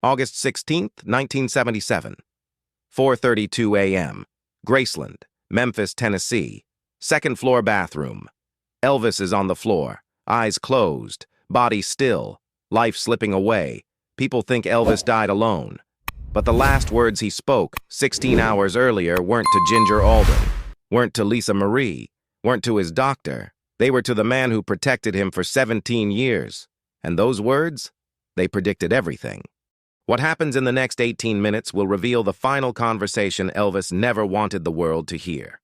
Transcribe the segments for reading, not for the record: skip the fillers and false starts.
August 16th, 1977. 4:32 a.m. Graceland, Memphis, Tennessee. Second floor bathroom. Elvis is on the floor, eyes closed, body still, life slipping away. People think Elvis died alone. But the last words he spoke 16 hours earlier weren't to Ginger Alden, weren't to Lisa Marie, weren't to his doctor. They were to the man who protected him for 17 years. And those words? They predicted everything. What happens in the next 18 minutes will reveal the final conversation Elvis never wanted the world to hear.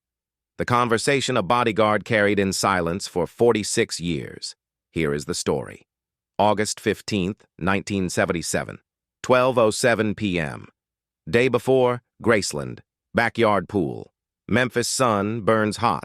The conversation a bodyguard carried in silence for 46 years. Here is the story. August 15th, 1977, 12:07 p.m. Day before, Graceland, backyard pool. Memphis sun burns hot.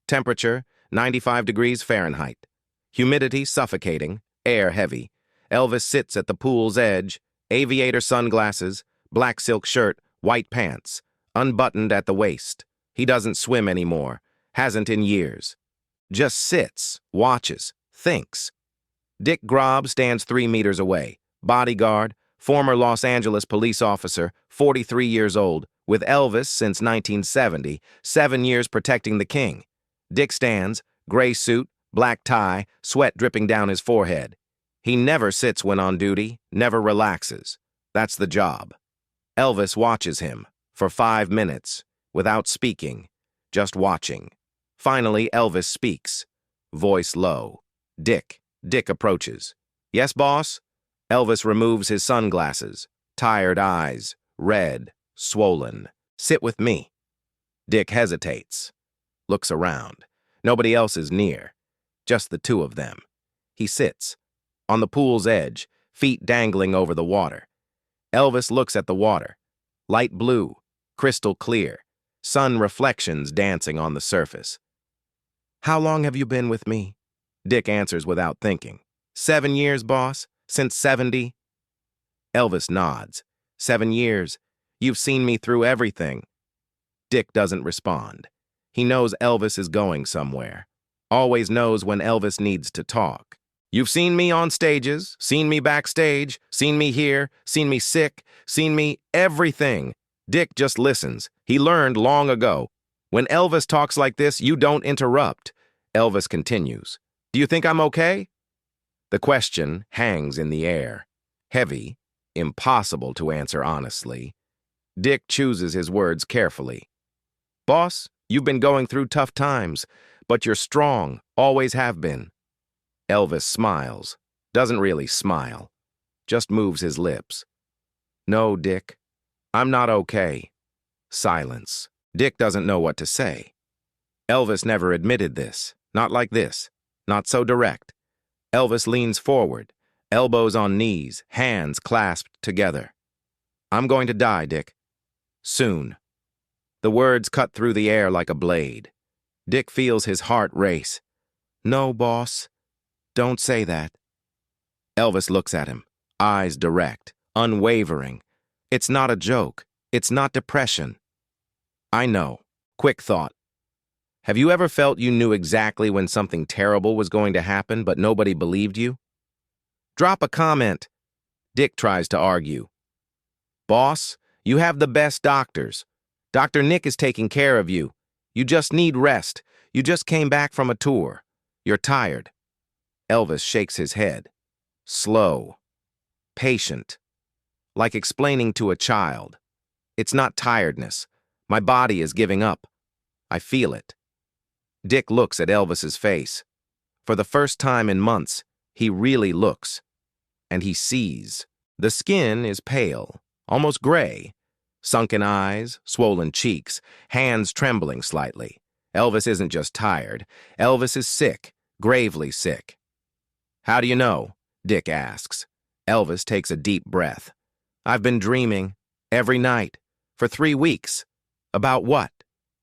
Temperature, 95 degrees Fahrenheit. Humidity suffocating, air heavy. Elvis sits at the pool's edge, aviator sunglasses, black silk shirt, white pants, unbuttoned at the waist. He doesn't swim anymore, hasn't in years. Just sits, watches, thinks. Dick Grobb stands 3 meters away, bodyguard, former Los Angeles police officer, 43 years old, with Elvis since 1970, 7 years protecting the king. Dick stands, gray suit, black tie, sweat dripping down his forehead. He never sits when on duty, never relaxes. That's the job. Elvis watches him for 5 minutes, without speaking, just watching. Finally, Elvis speaks, voice low. Dick approaches. Yes, boss? Elvis removes his sunglasses, tired eyes, red, swollen. Sit with me. Dick hesitates, looks around. Nobody else is near, just the two of them. He sits, on the pool's edge, feet dangling over the water. Elvis looks at the water. Light blue, crystal clear, sun reflections dancing on the surface. How long have you been with me? Dick answers without thinking. 7 years, boss? Since 70? Elvis nods. 7 years. You've seen me through everything. Dick doesn't respond. He knows Elvis is going somewhere. Always knows when Elvis needs to talk. You've seen me on stages, seen me backstage, seen me here, seen me sick, seen me everything. Dick just listens. He learned long ago. When Elvis talks like this, you don't interrupt. Elvis continues. Do you think I'm okay? The question hangs in the air. Heavy, impossible to answer honestly. Dick chooses his words carefully. Boss, you've been going through tough times, but you're strong, always have been. Elvis smiles, doesn't really smile, just moves his lips. No, Dick, I'm not okay. Silence. Dick doesn't know what to say. Elvis never admitted this, not like this, not so direct. Elvis leans forward, elbows on knees, hands clasped together. I'm going to die, Dick. Soon. The words cut through the air like a blade. Dick feels his heart race. No, boss. Don't say that. Elvis looks at him, eyes direct, unwavering. It's not a joke. It's not depression. I know. Quick thought. Have you ever felt you knew exactly when something terrible was going to happen, but nobody believed you? Drop a comment. Dick tries to argue. Boss, you have the best doctors. Dr. Nick is taking care of you. You just need rest. You just came back from a tour. You're tired. Elvis shakes his head. Slow. Patient. Like explaining to a child. It's not tiredness. My body is giving up. I feel it. Dick looks at Elvis's face. For the first time in months, he really looks. And he sees. The skin is pale, almost gray. Sunken eyes, swollen cheeks, hands trembling slightly. Elvis isn't just tired. Elvis is sick, gravely sick. How do you know? Dick asks. Elvis takes a deep breath. I've been dreaming, every night, for 3 weeks. About what?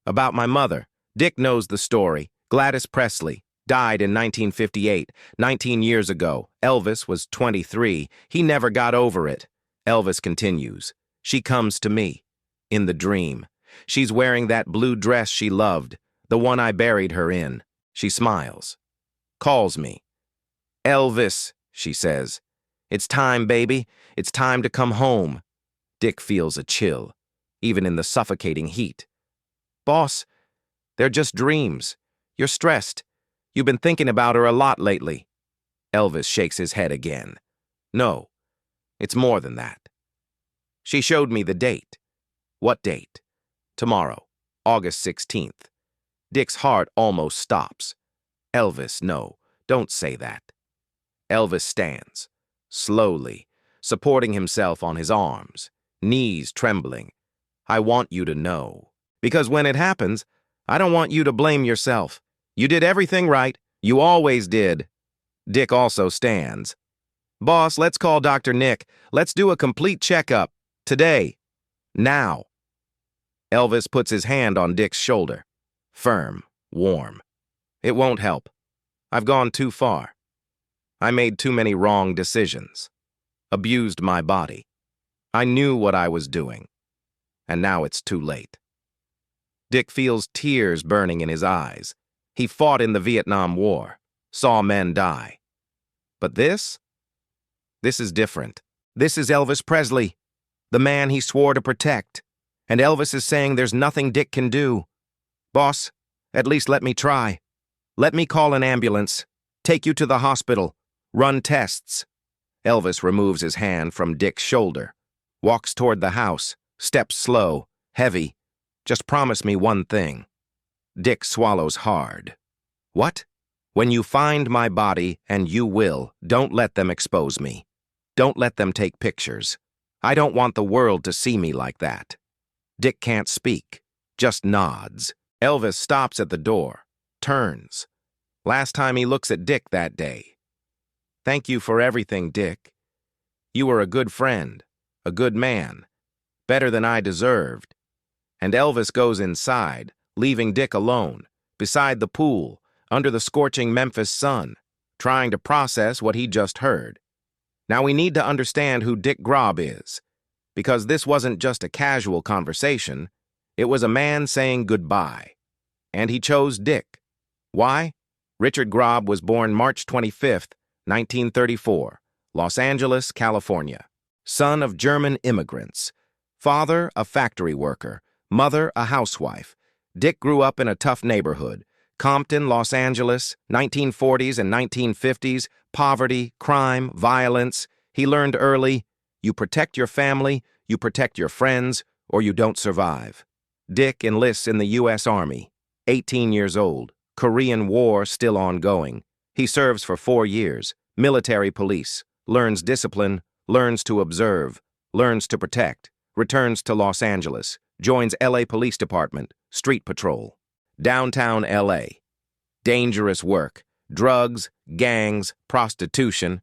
About my mother. Dick knows the story. Gladys Presley died in 1958, 19 years ago. Elvis was 23. He never got over it. Elvis continues. She comes to me, in the dream. She's wearing that blue dress she loved, the one I buried her in. She smiles. Calls me. Elvis, she says. It's time, baby. It's time to come home. Dick feels a chill, even in the suffocating heat. Boss, they're just dreams. You're stressed. You've been thinking about her a lot lately. Elvis shakes his head again. No, it's more than that. She showed me the date. What date? Tomorrow, August 16th. Dick's heart almost stops. Elvis, no, don't say that. Elvis stands, slowly, supporting himself on his arms, knees trembling. I want you to know. Because when it happens, I don't want you to blame yourself. You did everything right. You always did. Dick also stands. Boss, let's call Dr. Nick. Let's do a complete checkup. Today. Now. Elvis puts his hand on Dick's shoulder. Firm, warm. It won't help. I've gone too far. I made too many wrong decisions. Abused my body. I knew what I was doing. And now it's too late. Dick feels tears burning in his eyes. He fought in the Vietnam War, saw men die. But this is different. This is Elvis Presley, the man he swore to protect. And Elvis is saying there's nothing Dick can do. Boss, at least let me try. Let me call an ambulance, take you to the hospital, run tests. Elvis removes his hand from Dick's shoulder, walks toward the house, steps slow, heavy. Just promise me one thing. Dick swallows hard. What? When you find my body, and you will, don't let them expose me. Don't let them take pictures. I don't want the world to see me like that. Dick can't speak, just nods. Elvis stops at the door, turns. Last time he looks at Dick that day. Thank you for everything, Dick. You were a good friend, a good man, better than I deserved. And Elvis goes inside, leaving Dick alone, beside the pool, under the scorching Memphis sun, trying to process what he just heard. Now we need to understand who Dick Grob is, because this wasn't just a casual conversation, it was a man saying goodbye. And he chose Dick. Why? Richard Grob was born March 25th, 1934, Los Angeles, California. Son of German immigrants. Father, a factory worker. Mother, a housewife. Dick grew up in a tough neighborhood. Compton, Los Angeles, 1940s and 1950s, poverty, crime, violence. He learned early, you protect your family, you protect your friends, or you don't survive. Dick enlists in the U.S. Army, 18 years old, Korean War still ongoing. He serves for 4 years, military police, learns discipline, learns to observe, learns to protect, returns to Los Angeles, joins L.A. Police Department, street patrol. Downtown L.A. Dangerous work, drugs, gangs, prostitution.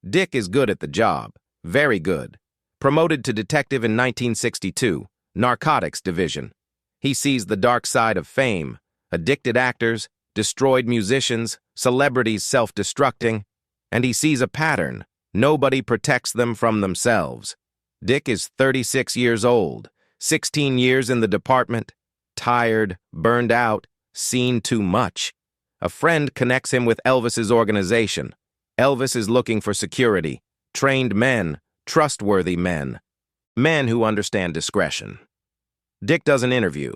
Dick is good at the job, very good. Promoted to detective in 1962, Narcotics Division. He sees the dark side of fame, addicted actors, destroyed musicians, celebrities self-destructing, and he sees a pattern. Nobody protects them from themselves. Dick is 36 years old, 16 years in the department, tired, burned out, seen too much. A friend connects him with Elvis's organization. Elvis is looking for security, trained men, trustworthy men, men who understand discretion. Dick does an interview,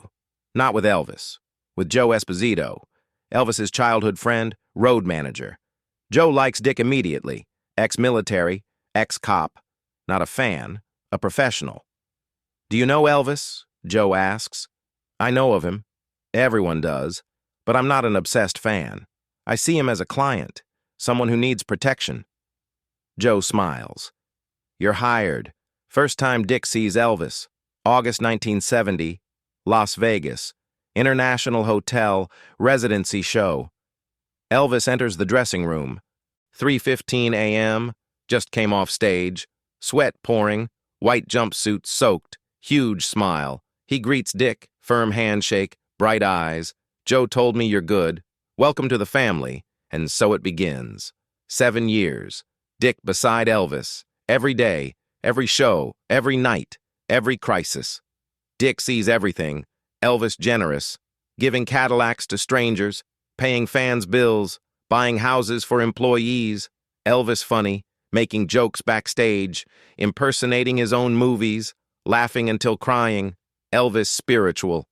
not with Elvis, with Joe Esposito, Elvis's childhood friend, road manager. Joe likes Dick immediately, ex-military, ex-cop, not a fan, a professional. Do you know Elvis? Joe asks. I know of him. Everyone does. But I'm not an obsessed fan. I see him as a client, someone who needs protection. Joe smiles. You're hired. First time Dick sees Elvis. August 1970, Las Vegas. International Hotel, residency show. Elvis enters the dressing room. 3:15 a.m., just came off stage. Sweat pouring, white jumpsuit soaked, huge smile. He greets Dick, firm handshake, bright eyes. Joe told me you're good. Welcome to the family. And so it begins. 7 years. Dick beside Elvis. Every day, every show, every night, every crisis. Dick sees everything. Elvis generous. Giving Cadillacs to strangers. Paying fans' bills. Buying houses for employees. Elvis funny. making jokes backstage, impersonating his own movies, laughing until crying. Elvis spiritual.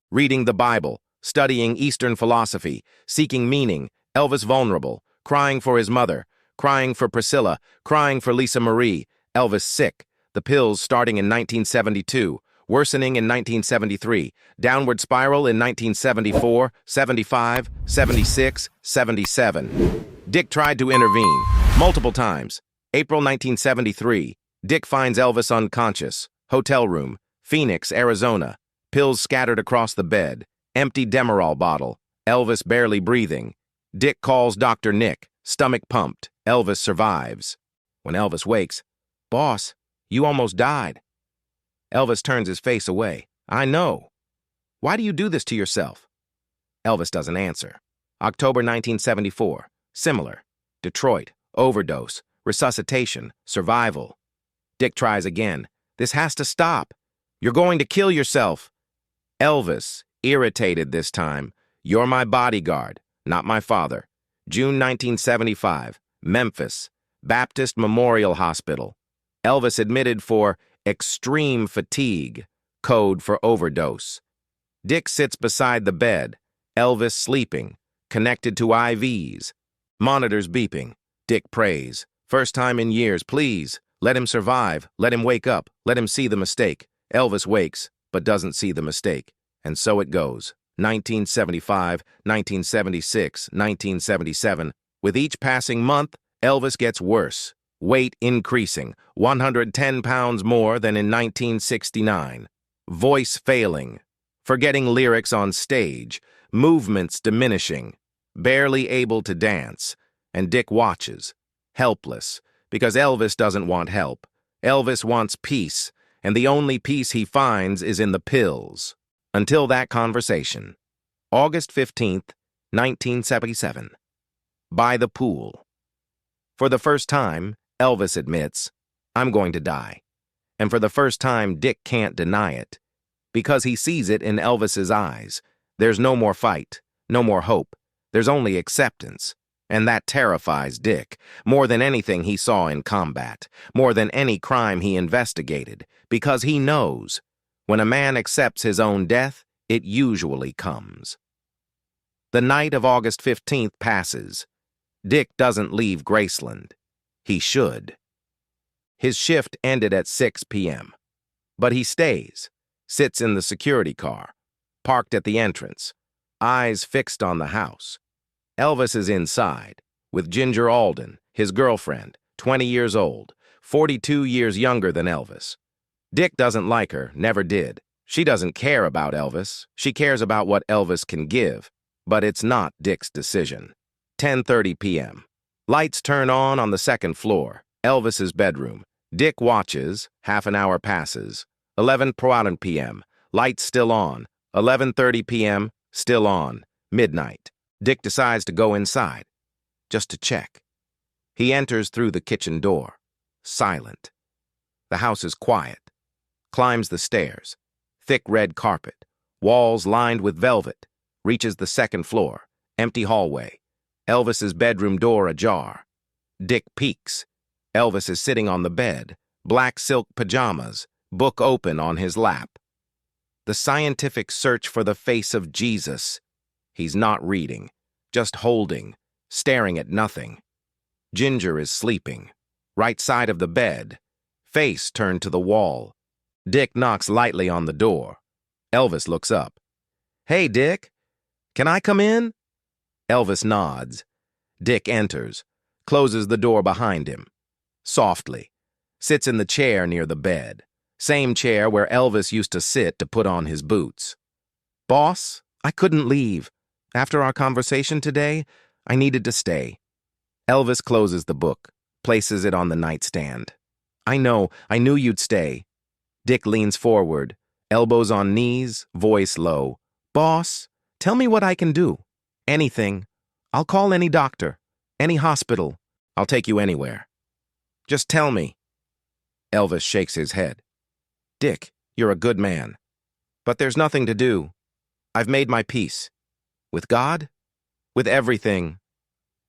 Reading the Bible, studying Eastern philosophy, seeking meaning. Elvis vulnerable, crying for his mother, crying for Priscilla, crying for Lisa Marie. Elvis sick, the pills starting in 1972, worsening in 1973, downward spiral in 1974, 75, 76, 77. Dick tried to intervene, multiple times. April 1973, Dick finds Elvis unconscious, hotel room, Phoenix, Arizona, pills scattered across the bed, empty Demerol bottle, Elvis barely breathing. Dick calls Dr. Nick, stomach pumped, Elvis survives. When Elvis wakes, "Boss, you almost died." Elvis turns his face away. "I know. Why do you do this to yourself?" Elvis doesn't answer. October 1974, similar. Detroit, overdose, resuscitation, survival. Dick tries again. "This has to stop. You're going to kill yourself." Elvis, irritated this time. "You're my bodyguard, not my father." June 1975, Memphis, Baptist Memorial Hospital. Elvis admitted for extreme fatigue, code for overdose. Dick sits beside the bed, Elvis sleeping, connected to IVs. Monitors beeping. Dick prays. "First time in years, please. Let him survive. Let him wake up. Let him see the mistake." Elvis wakes, but doesn't see the mistake. And so it goes. 1975, 1976, 1977. With each passing month, Elvis gets worse. Weight increasing, 110 pounds more than in 1969. Voice failing. Forgetting lyrics on stage. Movements diminishing. Barely able to dance. And Dick watches, helpless, because Elvis doesn't want help. Elvis wants peace, and the only peace he finds is in the pills. Until that conversation. August 15th, 1977. By the pool. For the first time, Elvis admits, "I'm going to die." And for the first time, Dick can't deny it. Because he sees it in Elvis's eyes. There's no more fight, no more hope. There's only acceptance. And that terrifies Dick, more than anything he saw in combat, more than any crime he investigated, because he knows, when a man accepts his own death, it usually comes. The night of August 15th passes. Dick doesn't leave Graceland. He should. His shift ended at 6 p.m. But he stays, sits in the security car, parked at the entrance, eyes fixed on the house. Elvis is inside, with Ginger Alden, his girlfriend, 20 years old, 42 years younger than Elvis. Dick doesn't like her, never did. She doesn't care about Elvis. She cares about what Elvis can give. But it's not Dick's decision. 10:30 p.m. Lights turn on the second floor, Elvis's bedroom. Dick watches, half an hour passes. 11:00 p.m. Lights still on. 11:30 p.m. Still on. Midnight. Dick decides to go inside, just to check. He enters through the kitchen door, silent. The house is quiet. Climbs the stairs, thick red carpet, walls lined with velvet, reaches the second floor, empty hallway. Elvis's bedroom door ajar. Dick peeks. Elvis is sitting on the bed, black silk pajamas, book open on his lap. The scientific search for the face of Jesus. He's not reading, just holding, staring at nothing. Ginger is sleeping, right side of the bed, face turned to the wall. Dick knocks lightly on the door. Elvis looks up. "Hey, Dick, can I come in?" Elvis nods. Dick enters, closes the door behind him. Softly, sits in the chair near the bed, same chair where Elvis used to sit to put on his boots. "Boss, I couldn't leave. After our conversation today, I needed to stay." Elvis closes the book, places it on the nightstand. I knew you'd stay." Dick leans forward, elbows on knees, voice low. "Boss, tell me what I can do. Anything. I'll call any doctor, any hospital. I'll take you anywhere. Just tell me." Elvis shakes his head. "Dick, you're a good man. But there's nothing to do. I've made my peace. With God? With everything."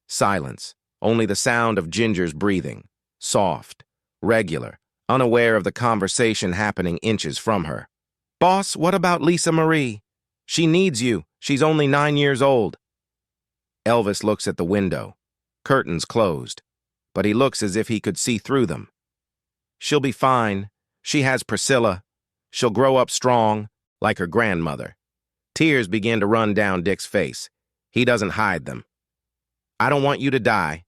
Silence, only the sound of Ginger's breathing. soft, regular, unaware of the conversation happening inches from her. "Boss, what about Lisa Marie? She needs you. She's only 9 years old." Elvis looks at the window. Curtains closed, but he looks as if he could see through them. "She'll be fine. She has Priscilla. She'll grow up strong, like her grandmother." Tears begin to run down Dick's face. He doesn't hide them. "I don't want you to die."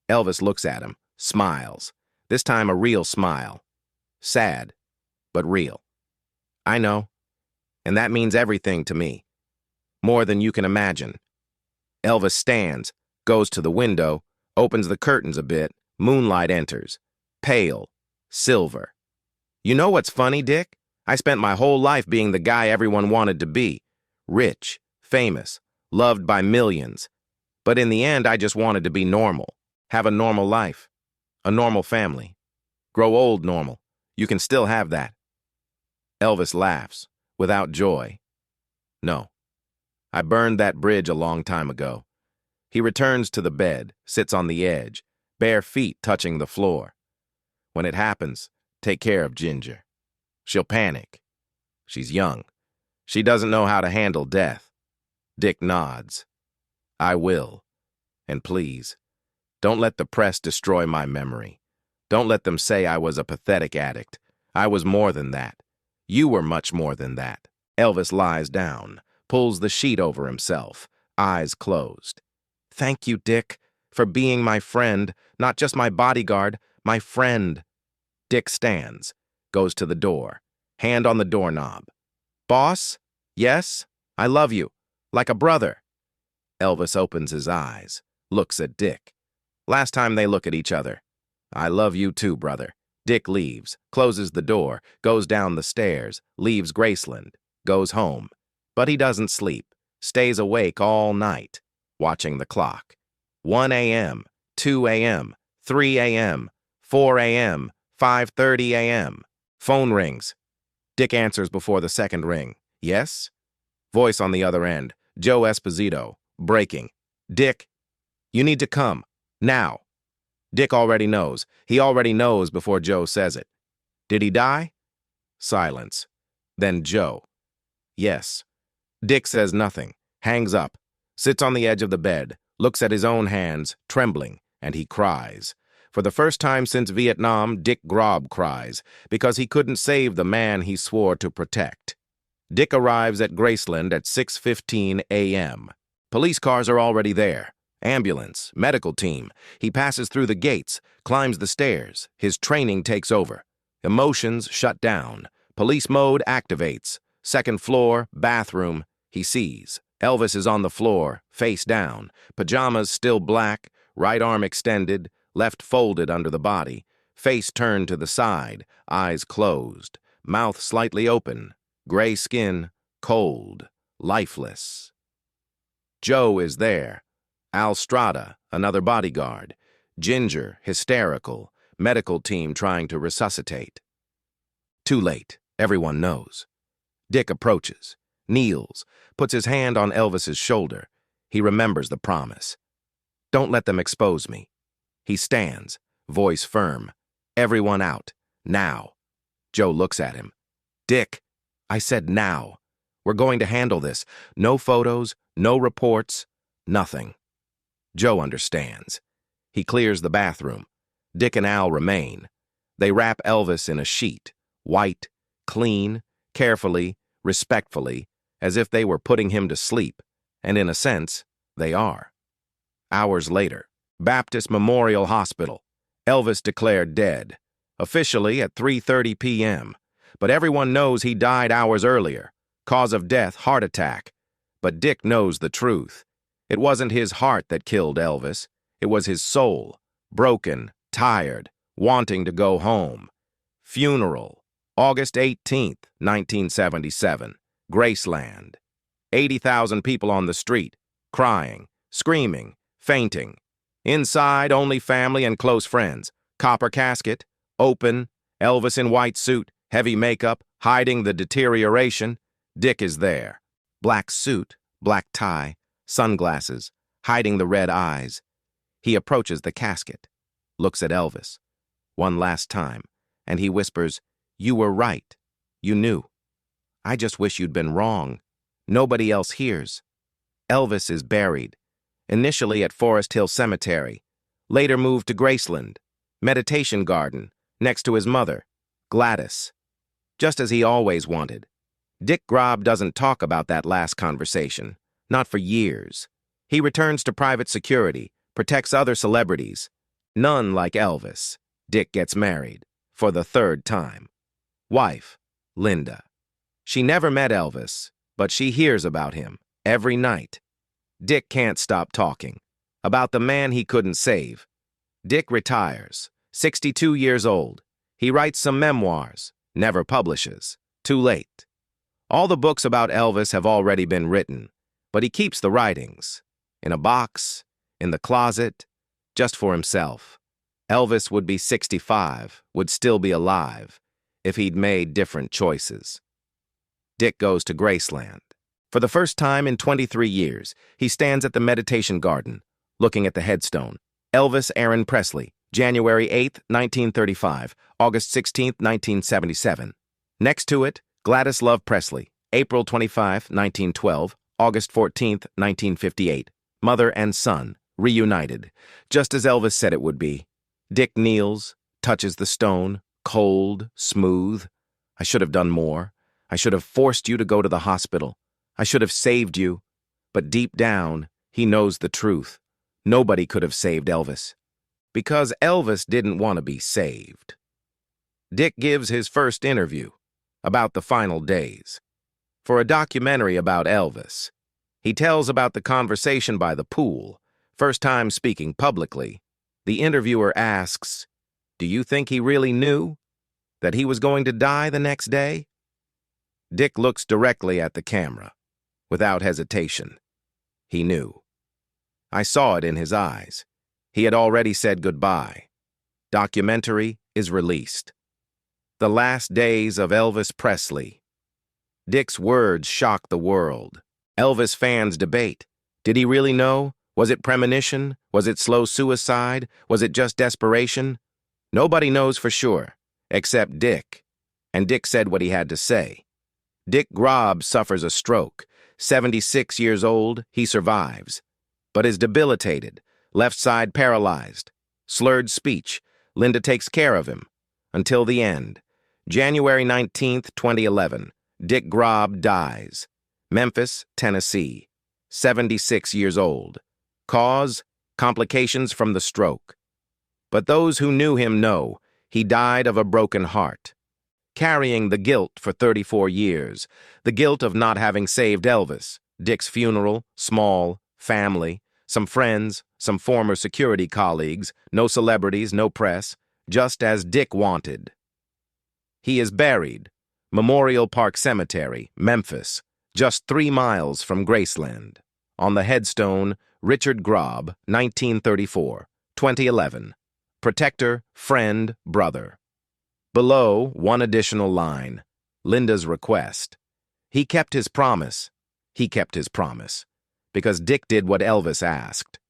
Elvis looks at him, smiles. This time a real smile. Sad, but real. "I know, and that means everything to me. More than you can imagine." Elvis stands, goes to the window, opens the curtains a bit. Moonlight enters. Pale, silver. "You know what's funny, Dick? I spent my whole life being the guy everyone wanted to be. Rich, famous, loved by millions. But in the end, I just wanted to be normal. Have a normal life. A normal family. Grow old normal. You can still have that." Elvis laughs, without joy. "No. I burned that bridge a long time ago." He returns to the bed, sits on the edge, bare feet touching the floor. "When it happens, take care of Ginger. She'll panic. She's young. She doesn't know how to handle death." Dick nods. "I will. And please, don't let the press destroy my memory. Don't let them say I was a pathetic addict. I was more than that. You were much more than that." Elvis lies down, pulls the sheet over himself, eyes closed. "Thank you, Dick, for being my friend, not just my bodyguard, my friend." Dick stands, goes to the door, hand on the doorknob. "Boss? Yes? I love you. Like a brother." Elvis opens his eyes, looks at Dick. Last time they look at each other. "I love you too, brother." Dick leaves, closes the door, goes down the stairs, leaves Graceland, goes home. But he doesn't sleep, stays awake all night, watching the clock. 1 a.m., 2 a.m., 3 a.m., 4 a.m., 5:30 a.m. Phone rings. Dick answers before the second ring. "Yes?" Voice on the other end. Joe Esposito, breaking. "Dick, you need to come. Now." Dick already knows. He already knows before Joe says it. "Did he die?" Silence. Then Joe. "Yes." Dick says nothing, hangs up, sits on the edge of the bed, looks at his own hands, trembling, and he cries. For the first time since Vietnam, Dick Grob cries, because he couldn't save the man he swore to protect. Dick arrives at Graceland at 6:15 a.m. Police cars are already there. Ambulance, medical team. He passes through the gates, climbs the stairs. His training takes over. Emotions shut down. Police mode activates. Second floor, bathroom. He sees. Elvis is on the floor, face down. Pajamas still black, right arm extended, left folded under the body. Face turned to the side, eyes closed. Mouth slightly open. Gray skin, cold, lifeless. Joe is there. Al Strada, another bodyguard. Ginger, hysterical. Medical team trying to resuscitate. Too late. Everyone knows. Dick approaches, kneels, puts his hand on Elvis's shoulder. He remembers the promise. "Don't let them expose me." He stands, voice firm. "Everyone out. Now." Joe looks at him. "Dick, I said now. We're going to handle this. No photos, no reports, nothing." Joe understands. He clears the bathroom. Dick and Al remain. They wrap Elvis in a sheet, white, clean, carefully, respectfully, as if they were putting him to sleep, and in a sense, they are. Hours later, Baptist Memorial Hospital. Elvis declared dead, officially at 3:30 p.m., but everyone knows he died hours earlier. Cause of death, heart attack. But Dick knows the truth. It wasn't his heart that killed Elvis. It was his soul, broken, tired, wanting to go home. Funeral, August 18th, 1977, Graceland. 80,000 people on the street, crying, screaming, fainting. Inside, only family and close friends. Copper casket, open, Elvis in white suit, heavy makeup, hiding the deterioration. Dick is there. Black suit, black tie, sunglasses, hiding the red eyes. He approaches the casket, looks at Elvis, one last time, and he whispers, "You were right. You knew. I just wish you'd been wrong. Nobody else hears." Elvis is buried, initially at Forest Hill Cemetery, later moved to Graceland, meditation garden, next to his mother, Gladys, just as he always wanted. Dick Grob doesn't talk about that last conversation, not for years. He returns to private security, protects other celebrities. None like Elvis. Dick gets married, for the third time. Wife, Linda. She never met Elvis, but she hears about him every night. Dick can't stop talking about the man he couldn't save. Dick retires, 62 years old. He writes some memoirs, never publishes. Too late. All the books about Elvis have already been written, but he keeps the writings. In a box, in the closet, just for himself. Elvis would be 65, would still be alive, if he'd made different choices. Dick goes to Graceland. For the first time in 23 years, he stands at the meditation garden, looking at the headstone. Elvis Aaron Presley, January 8, 1935, August 16, 1977. Next to it, Gladys Love Presley, April 25, 1912, August 14, 1958. Mother and son, reunited, just as Elvis said it would be. Dick kneels, touches the stone, cold, smooth. "I should have done more. I should have forced you to go to the hospital. I should have saved you." But deep down, he knows the truth. Nobody could have saved Elvis. Because Elvis didn't want to be saved. Dick gives his first interview about the final days. For a documentary about Elvis, he tells about the conversation by the pool, first time speaking publicly. The interviewer asks, "Do you think he really knew that he was going to die the next day?" Dick looks directly at the camera, without hesitation. He knew. I saw it in his eyes. He had already said goodbye. Documentary is released. The Last Days of Elvis Presley. Dick's words shock the world. Elvis fans debate. Did he really know? Was it premonition? Was it slow suicide? Was it just desperation? Nobody knows for sure, except Dick. And Dick said what he had to say. Dick Grob suffers a stroke. 76 years old, he survives, but is debilitated, left side paralyzed, slurred speech. Linda takes care of him until the end. January 19th, 2011, Dick Grob dies. Memphis, Tennessee, 76 years old. Cause, complications from the stroke. But those who knew him know he died of a broken heart. Carrying the guilt for 34 years, the guilt of not having saved Elvis. Dick's funeral, small, family, some friends, some former security colleagues, no celebrities, no press, just as Dick wanted. He is buried, Memorial Park Cemetery, Memphis, just 3 miles from Graceland. On the headstone, Richard Grob, 1934, 2011. Protector, friend, brother. Below, one additional line. Linda's request. He kept his promise. He kept his promise. Because Dick did what Elvis asked.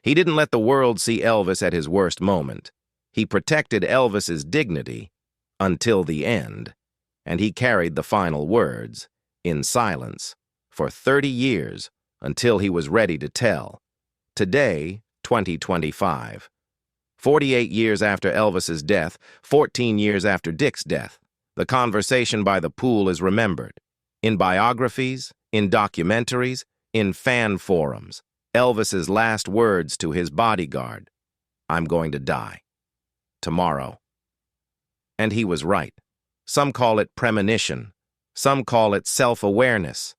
He didn't let the world see Elvis at his worst moment. He protected Elvis's dignity until the end. And he carried the final words, in silence, for 30 years, until he was ready to tell. Today, 2025. 48 years after Elvis's death, 14 years after Dick's death, the conversation by the pool is remembered. In biographies, in documentaries, in fan forums. Elvis's last words to his bodyguard, "I'm going to die. Tomorrow." And he was right. Some call it premonition. Some call it self-awareness.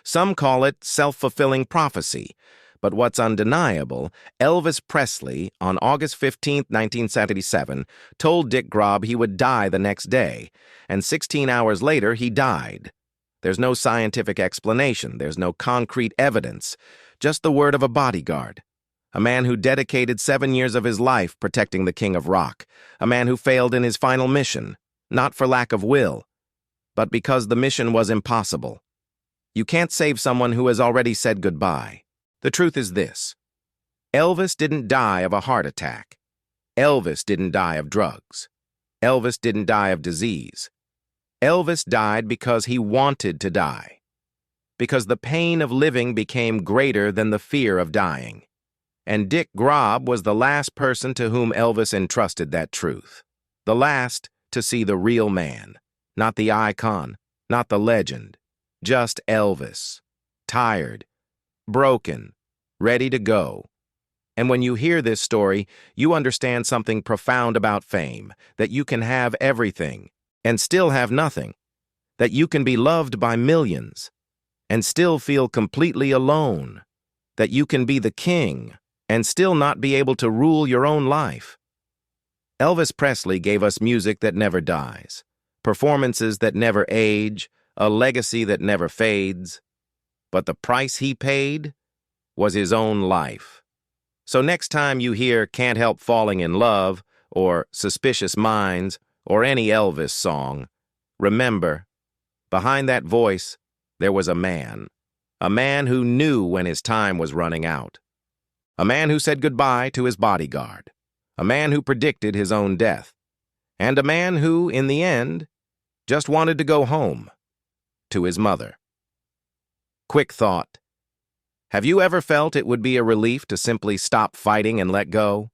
Some call it self-fulfilling prophecy. But what's undeniable, Elvis Presley, on August 15, 1977, told Dick Grob he would die the next day, and 16 hours later he died. There's no scientific explanation, there's no concrete evidence, just the word of a bodyguard. A man who dedicated 7 years of his life protecting the King of Rock, a man who failed in his final mission, not for lack of will, but because the mission was impossible. You can't save someone who has already said goodbye. The truth is this. Elvis didn't die of a heart attack. Elvis didn't die of drugs. Elvis didn't die of disease. Elvis died because he wanted to die. Because the pain of living became greater than the fear of dying. And Dick Grobb was the last person to whom Elvis entrusted that truth. The last to see the real man. Not the icon, not the legend. Just Elvis. Tired, broken, ready to go. And when you hear this story, you understand something profound about fame, that you can have everything and still have nothing, that you can be loved by millions and still feel completely alone, that you can be the king and still not be able to rule your own life. Elvis Presley gave us music that never dies, performances that never age, a legacy that never fades. But the price he paid was his own life. So next time you hear Can't Help Falling in Love or Suspicious Minds or any Elvis song, remember, behind that voice, there was a man who knew when his time was running out, a man who said goodbye to his bodyguard, a man who predicted his own death, and a man who, in the end, just wanted to go home to his mother. Quick thought. Have you ever felt it would be a relief to simply stop fighting and let go?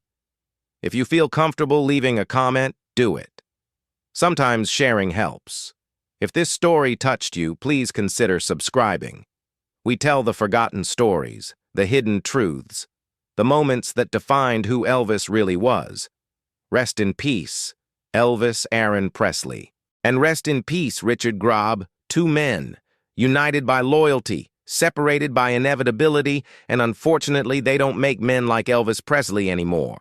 If you feel comfortable leaving a comment, do it. Sometimes sharing helps. If this story touched you, please consider subscribing. We tell the forgotten stories, the hidden truths, the moments that defined who Elvis really was. Rest in peace, Elvis Aaron Presley. And rest in peace, Richard Grobb, two men, united by loyalty, separated by inevitability, and unfortunately they don't make men like Elvis Presley anymore.